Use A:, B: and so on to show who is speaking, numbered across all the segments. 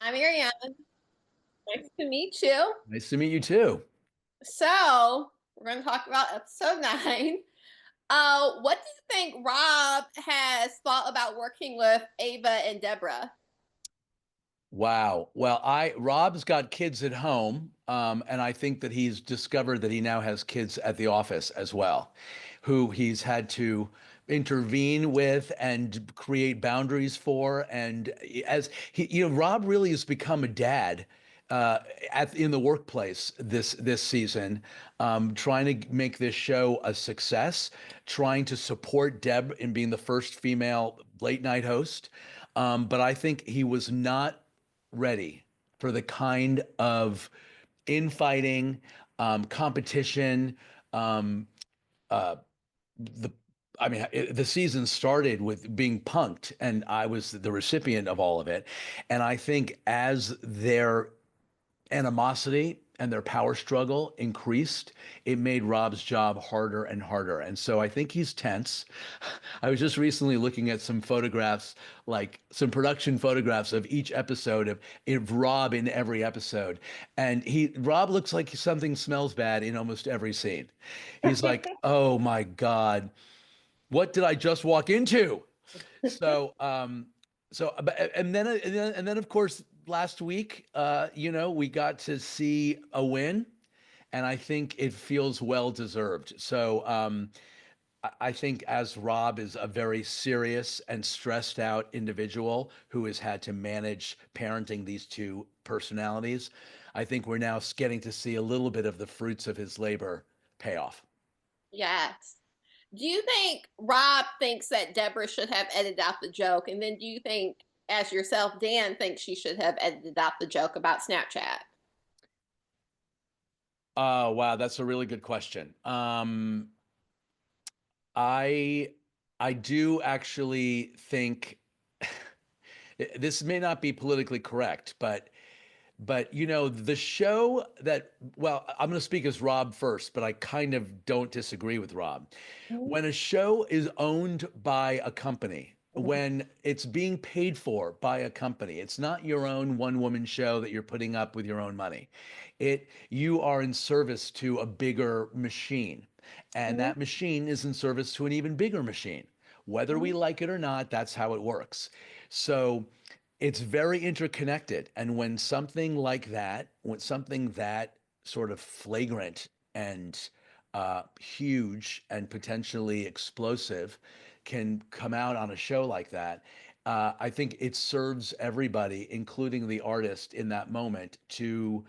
A: I'm Ariane. Nice to meet you.
B: Nice to meet you too.
A: So, we're going to talk about episode nine. What do you think Rob has thought about working with Ava and Deborah?
B: Wow. Well, I Rob's got kids at home, and I think that he's discovered that he now has kids at the office as well, who he's had to intervene with and create boundaries for. And as Rob really has become a dad in the workplace this season, trying to make this show a success, trying to support Deb in being the first female late night host. But I think he was not ready for the kind of infighting, competition. Um, uh, the the season started with being punked, and I was the recipient of all of it. And I think as their animosity and their power struggle increased, it made Rob's job harder and harder. And so I think he's tense. I was just recently looking at some photographs, like some production photographs of each episode of Rob in every episode. And Rob looks like something smells bad in almost every scene. He's like, oh my God, what did I just walk into? So, and then of course last week, we got to see a win, and I think it feels well deserved. So, I think as Rob is a very serious and stressed out individual who has had to manage parenting these two personalities, I think we're now getting to see a little bit of the fruits of his labor pay off.
A: Yes. Do you think Rob thinks that Deborah should have edited out the joke? And then do you think, as yourself, Dan thinks she should have edited out the joke about Snapchat?
B: Oh, wow, that's a really good question. I I do actually think this may not be politically correct, but the show that, well, I'm going to speak as Rob first, but I kind of don't disagree with Rob. When a show is owned by a company, when it's being paid for by a company, it's not your own one-woman show that you're putting up with your own money. You are in service to a bigger machine, and
A: Mhm.
B: that machine is in service to an even bigger machine. Whether we
A: Mhm.
B: like it or not, that's how it works. So it's very interconnected. And when something that sort of flagrant and huge and potentially explosive can come out on a show like that, I think it serves everybody, including the artist in that moment, to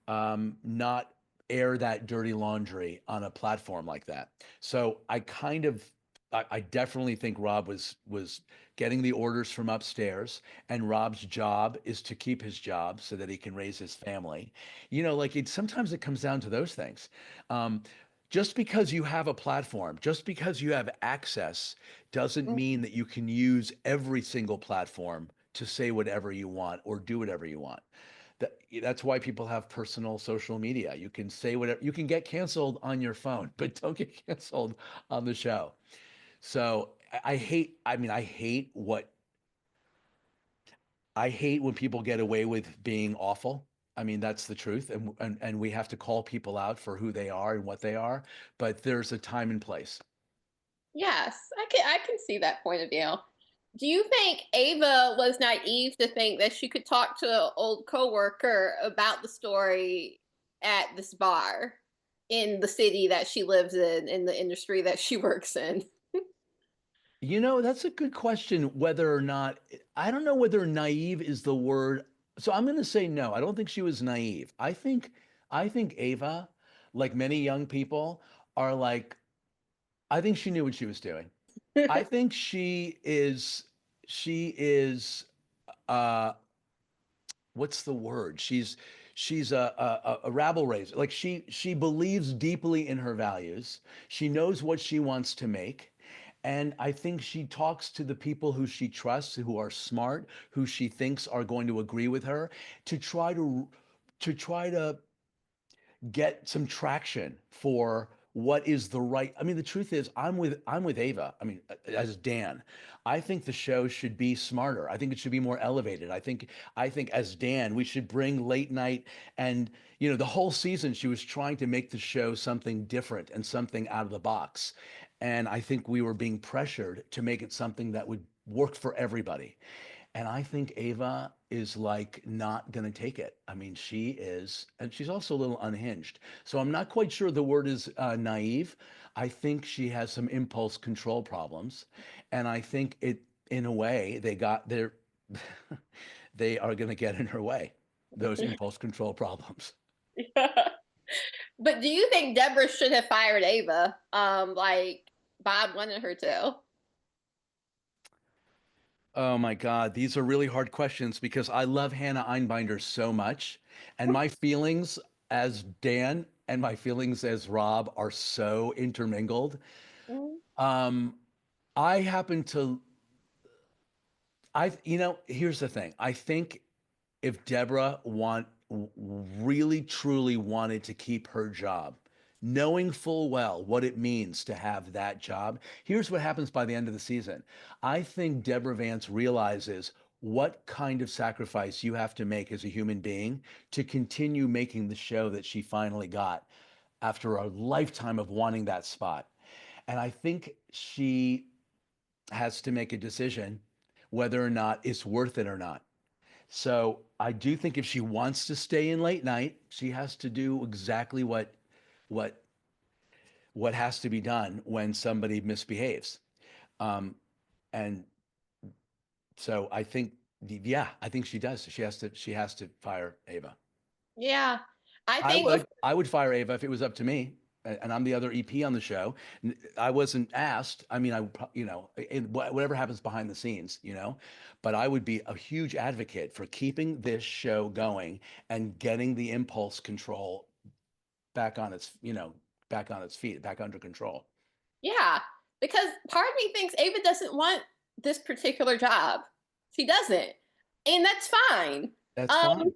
B: not air that dirty laundry on a platform like that. So I definitely think Rob was getting the orders from upstairs, and Rob's job is to keep his job so that he can raise his family. Sometimes it comes down to those things. Um, just because you have a platform, just because you have access, doesn't mean that you can use every single platform to say whatever you want or do whatever you want. That's why people have personal social media. You can say whatever, you can get canceled on your phone, but don't get canceled on the show. So I hate when people get away with being awful. I mean, that's the truth. And we have to call people out for who they are and what they are, but there's a time and place.
A: Yes, I can see that point of view. Do you think Ava was naive to think that she could talk to an old coworker about the story at this bar in the city that she lives in the industry that she works in?
B: That's a good question, whether or not, I don't know whether naive is the word. So I'm going to say no. I don't think she was naive. I think Ava, like many young people, are like, I think she knew what she was doing. I think she is uh what's the word? She's a rabble raiser. Like she believes deeply in her values. She knows what she wants to make. And I think she talks to the people who she trusts, who are smart, who she thinks are going to agree with her, to try to get some traction for what is the right. I mean, the truth is, I'm with Ava. I mean, as Dan, I think the show should be smarter. I think it should be more elevated. I think as Dan, we should bring late night and the whole season she was trying to make the show something different and something out of the box. And I think we were being pressured to make it something that would work for everybody. And I think Ava is like not going to take it. I mean, she is, and she's also a little unhinged. So I'm not quite sure the word is naive. I think she has some impulse control problems. And I think in a way, they are going to get in her way, those impulse control problems.
A: But do you think Deborah should have fired Ava? Like Bob wanted her to.
B: Oh my God, these are really hard questions because I love Hannah Einbinder so much, and my feelings as Dan and my feelings as Rob are so intermingled.
A: Mhm.
B: Um, I happen to, here's the thing. I think if Deborah really truly wanted to keep her job, knowing full well what it means to have that job, here's what happens by the end of the season. I think Deborah Vance realizes what kind of sacrifice you have to make as a human being to continue making the show that she finally got after a lifetime of wanting that spot. And I think she has to make a decision whether or not it's worth it or not. So I do think if she wants to stay in late night, she has to do exactly what what has to be done when somebody misbehaves. Um, and so I think, yeah, I think she does. She has to fire Ava.
A: Yeah. I
B: I
A: think
B: would I would fire Ava if it was up to me. And I'm the other EP on the show. I wasn't asked. I mean, I would, whatever happens behind the scenes, but I would be a huge advocate for keeping this show going and getting the impulse control back on back on its feet, back under control.
A: yeah, because part of me thinks Ava doesn't want this particular job. She doesn't. And that's fine.
B: That's
A: Um,
B: fine.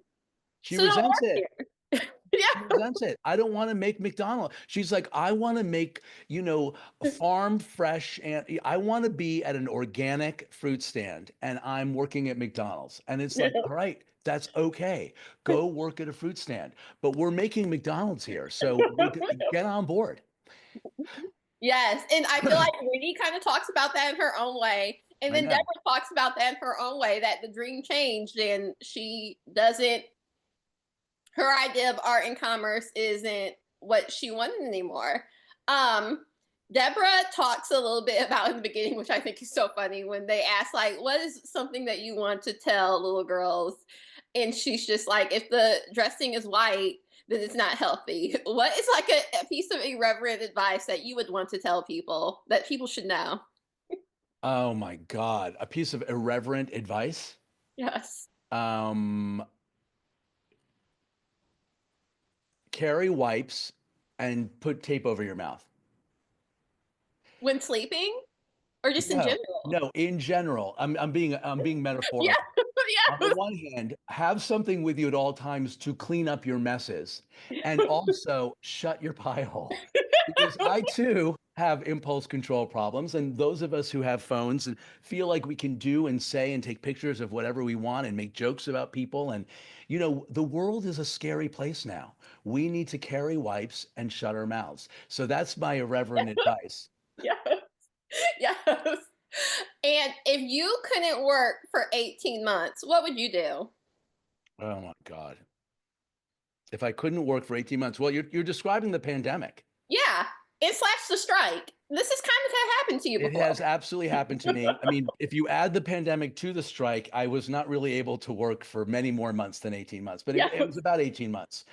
B: She
A: so don't
B: resents
A: work
B: it.
A: here.
B: She
A: Yeah.
B: resents it. I don't want to make McDonald. She's like, I want to make, farm fresh, and I want to be at an organic fruit stand and I'm working at McDonald's. And it's like, all right, that's okay. Go work at a fruit stand. But we're making McDonald's here. So get on board.
A: Yes. And I feel like Winnie kind of talks about that in her own way. And
B: I
A: then
B: know.
A: Deborah talks about that in her own way, that the dream changed and she doesn't, her idea of art and commerce isn't what she wanted anymore. Um, Deborah talks a little bit about in the beginning, which I think is so funny, when they ask, like, what is something that you want to tell little girls? And she's just like, if the dressing is white, then it's not healthy. What is like a piece of irreverent advice that you would want to tell people that people should know?
B: Oh my God. A piece of irreverent advice.
A: Yes.
B: Um, Carry wipes and put tape over your mouth.
A: When sleeping or just in
B: No,
A: general?
B: no, in general, I'm being
A: Yeah.
B: metaphorical. On the
A: Yeah.
B: one hand, have something with you at all times to clean up your messes, and also shut your pie hole. Because I too have impulse control problems, and those of us who have phones and feel like we can do and say and take pictures of whatever we want and make jokes about people, and the world is a scary place now. We need to carry wipes and shut our mouths. So that's my irreverent advice.
A: Yes. Yes. And if you couldn't work for 18 months, what would you do?
B: Oh my God. If I couldn't work for 18 months, well, you're describing the pandemic.
A: Yeah. And slash the strike. This is kind of had happened to you
B: It
A: before.
B: has absolutely happened to me. I mean, if you add the pandemic to the strike, I was not really able to work for many more months than 18 months, but it was
A: Yes.
B: about 18 months.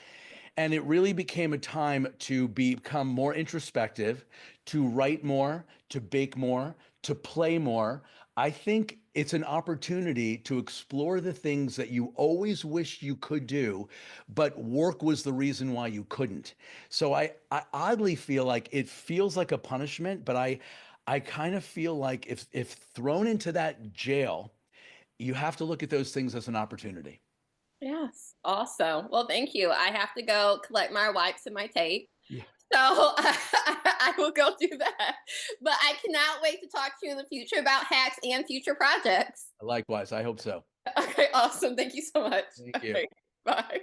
B: And it really became a time to become more introspective, to write more, to bake more, to play more. I think it's an opportunity to explore the things that you always wished you could do, but work was the reason why you couldn't. So I oddly feel like it feels like a punishment, but I kind of feel like if thrown into that jail, you have to look at those things as an opportunity.
A: Yes. Awesome. Well, thank you. I have to go collect my wipes and my tape.
B: Yeah.
A: So I will go do that. But I cannot wait to talk to you in the future about hacks and future projects.
B: Likewise, I hope so.
A: Okay, awesome. Thank you so much.
B: Thank you.
A: Okay, bye.